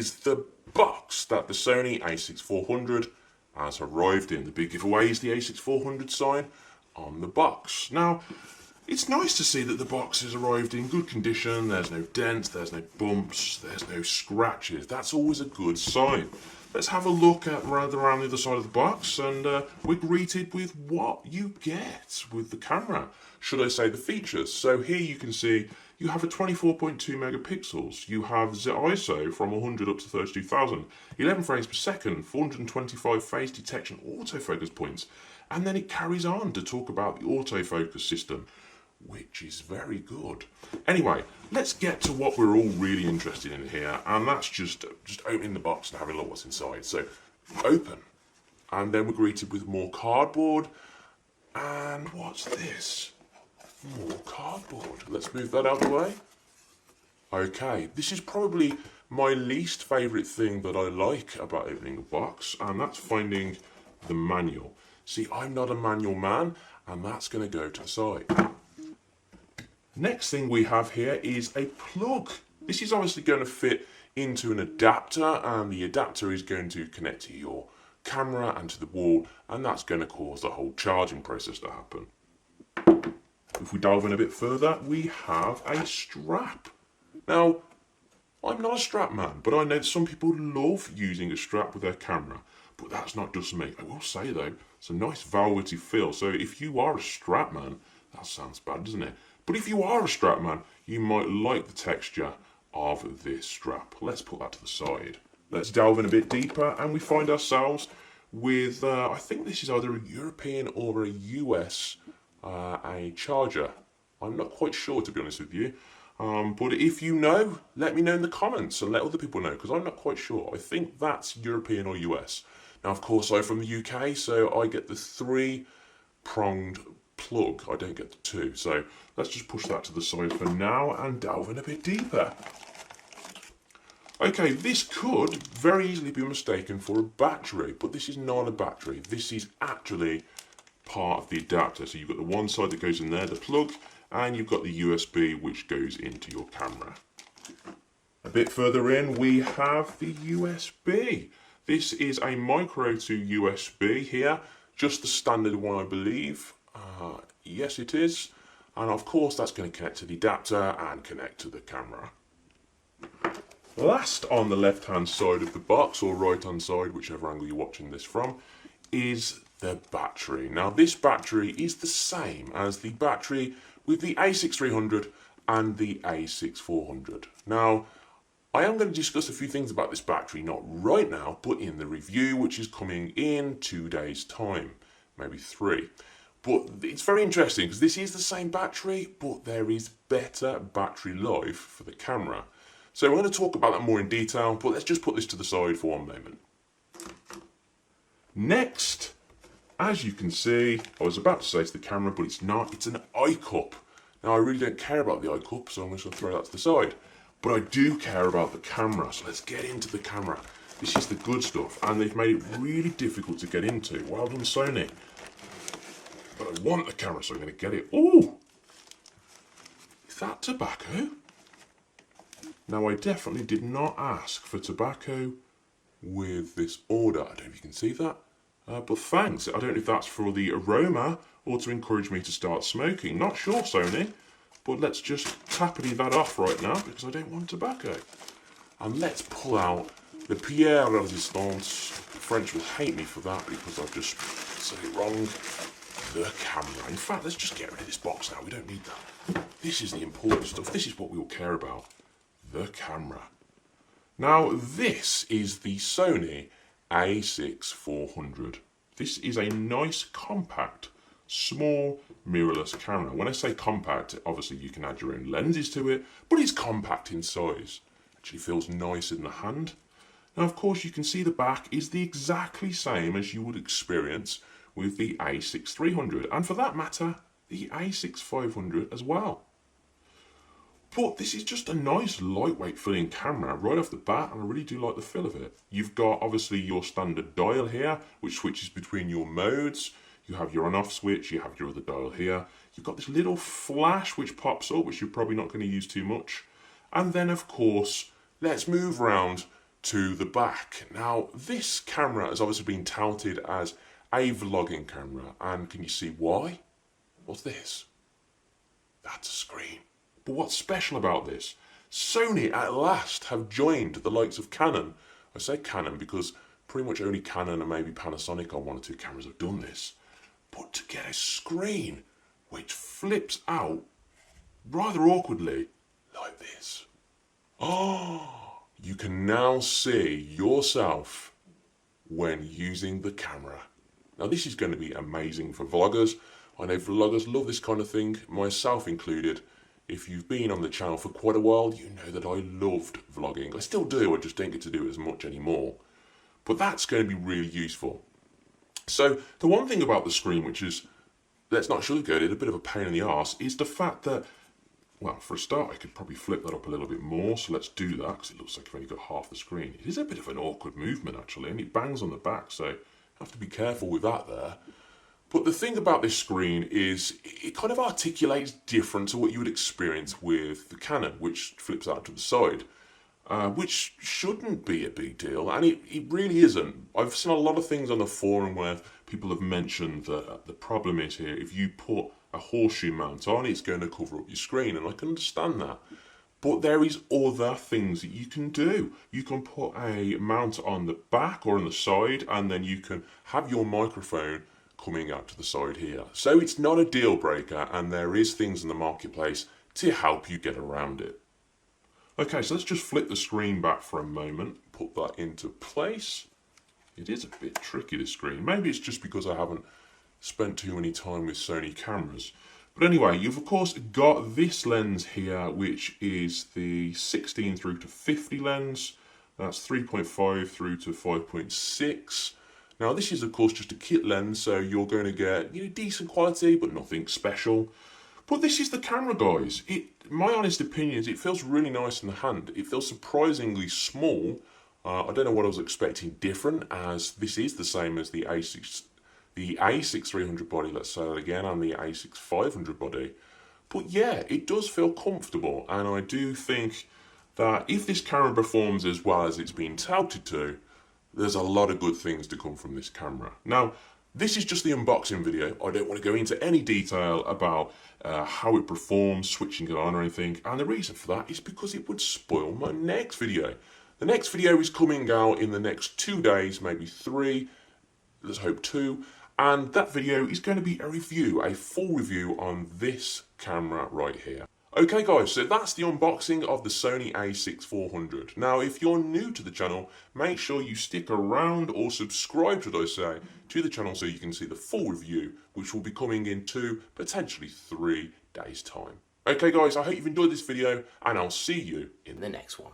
is the box that the Sony a6400 has arrived in. The big giveaway is the a6400 sign on the box. Now, it's nice to see that the box has arrived in good condition. There's no dents, there's no bumps, there's no scratches. That's always a good sign. Let's have a look at around the other side of the box, and we're greeted with what you get with the camera. Should I say the features? So here you can see you have a 24.2 megapixels. You have the ISO from 100 up to 32,000, 11 frames per second, 425 phase detection autofocus points, and then it carries on to talk about the autofocus system, which is very good. Anyway, let's get to what we're all really interested in here, and that's just opening the box and having a look what's inside. So, open, and then we're greeted with more cardboard, and what's this? More cardboard. Let's move that out of the way. Okay, this is probably my least favourite thing that I like about opening a box, and that's finding the manual. See, I'm not a manual man, and that's going to go to the side. Next thing we have here is a plug. This is obviously going to fit into an adapter, and the adapter is going to connect to your camera and to the wall, and that's going to cause the whole charging process to happen. If we delve in a bit further, we have a strap. Now, I'm not a strap man, but I know that some people love using a strap with their camera, but that's not just me. I will say though, it's a nice velvety feel, so if you are a strap man, that sounds bad, doesn't it? But if you are a strap man, you might like the texture of this strap. Let's put that to the side. Let's delve in a bit deeper, and we find ourselves with, I think this is either a European or a US a charger. I'm not quite sure, to be honest with you. But if you know, let me know in the comments and let other people know, because I'm not quite sure. I think that's European or US. Now, of course, I'm from the UK, so I get the 3-pronged plug. I don't get the 2. So let's just push that to the side for now and delve in a bit deeper. Okay, this could very easily be mistaken for a battery, but this is not a battery. This is actually part of the adapter. So you've got the one side that goes in there, the plug, and you've got the USB which goes into your camera. A bit further in we have the USB. This is a micro to USB here, just the standard one I believe. Yes it is, and of course that's going to connect to the adapter and connect to the camera. Last on the left hand side of the box, or right hand side, whichever angle you're watching this from, is the battery. Now this battery is the same as the battery with the a6300 and the a6400. Now I am going to discuss a few things about this battery, not right now, but in the review which is coming in 2 days time, maybe 3. But it's very interesting because this is the same battery, but there is better battery life for the camera. So we're going to talk about that more in detail, but let's just put this to the side for one moment. Next, as you can see, I was about to say it's the camera, but it's not. It's an eye cup. Now I really don't care about the eye cup, so I'm just going to throw that to the side. But I do care about the camera, so let's get into the camera. This is the good stuff, and they've made it really difficult to get into. Well done, Sony. But I want the camera, so I'm going to get it. Oh! Is that tobacco? Now, I definitely did not ask for tobacco with this order. I don't know if you can see that. But thanks. I don't know if that's for the aroma or to encourage me to start smoking. Not sure, Sony. But let's just tappity that off right now because I don't want tobacco. And let's pull out the Pierre Resistance. The French will hate me for that because I've just said it wrong. The camera. In fact, let's just get rid of this box now. We don't need that. This is the important stuff. This is what we all care about. The camera. Now, this is the Sony a6400. This is a nice, compact, small, mirrorless camera. When I say compact, obviously you can add your own lenses to it, but it's compact in size. Actually feels nice in the hand. Now, of course, you can see the back is the exactly same as you would experience with the a6300, and for that matter, the a6500 as well. But this is just a nice lightweight feeling camera right off the bat, and I really do like the feel of it. You've got obviously your standard dial here, which switches between your modes. You have your on-off switch, you have your other dial here. You've got this little flash which pops up, which you're probably not going to use too much. And then of course, let's move around to the back. Now, this camera has obviously been touted as a vlogging camera, and can you see why? What's this? That's a screen. But what's special about this? Sony at last have joined the likes of Canon. I say Canon because pretty much only Canon and maybe Panasonic on one or two cameras have done this. But to get a screen which flips out rather awkwardly like this. Oh, you can now see yourself when using the camera. Now this is going to be amazing for vloggers. I know vloggers love this kind of thing, myself included. If you've been on the channel for quite a while, you know that I loved vlogging. I still do, I just don't get to do it as much anymore. But that's going to be really useful. So the one thing about the screen, which is, let's not sugarcoat it, a bit of a pain in the arse, is the fact that, well, for a start, I could probably flip that up a little bit more. So let's do that, because it looks like I've only got half the screen. It is a bit of an awkward movement, actually, and it bangs on the back, so you have to be careful with that there. But the thing about this screen is it kind of articulates different to what you would experience with the Canon, which flips out to the side, which shouldn't be a big deal, and it really isn't. I've seen a lot of things on the forum where people have mentioned that the problem is here, if you put a horseshoe mount on, it's going to cover up your screen, and I can understand that. But there is other things that you can do. You can put a mount on the back or on the side, and then you can have your microphone coming out to the side here. So it's not a deal breaker, and there is things in the marketplace to help you get around it. Okay, so let's just flip the screen back for a moment, put that into place. It is a bit tricky, this screen. Maybe it's just because I haven't spent too many time with Sony cameras. But anyway, you've of course got this lens here, which is the 16 through to 50 lens. That's 3.5 through to 5.6. Now this is of course just a kit lens, so you're going to get decent quality, but nothing special. But this is the camera, guys. My honest opinion is it feels really nice in the hand. It feels surprisingly small. I don't know what I was expecting different, as this is the same as the A6 300 body, let's say that again, and the A6 500 body. But yeah, it does feel comfortable, and I do think that if this camera performs as well as it's been touted to, there's a lot of good things to come from this camera. Now, this is just the unboxing video. I don't want to go into any detail about how it performs, switching it on or anything. And the reason for that is because it would spoil my next video. The next video is coming out in the next 2 days, maybe 3, let's hope 2. And that video is going to be a review, a full review on this camera right here. Okay guys, so that's the unboxing of the Sony a6 400. Now if you're new to the channel, make sure you stick around or subscribe, should I say, to the channel so you can see the full review, which will be coming in 2, potentially 3 days time. Okay guys, I hope you've enjoyed this video, and I'll see you in the next one.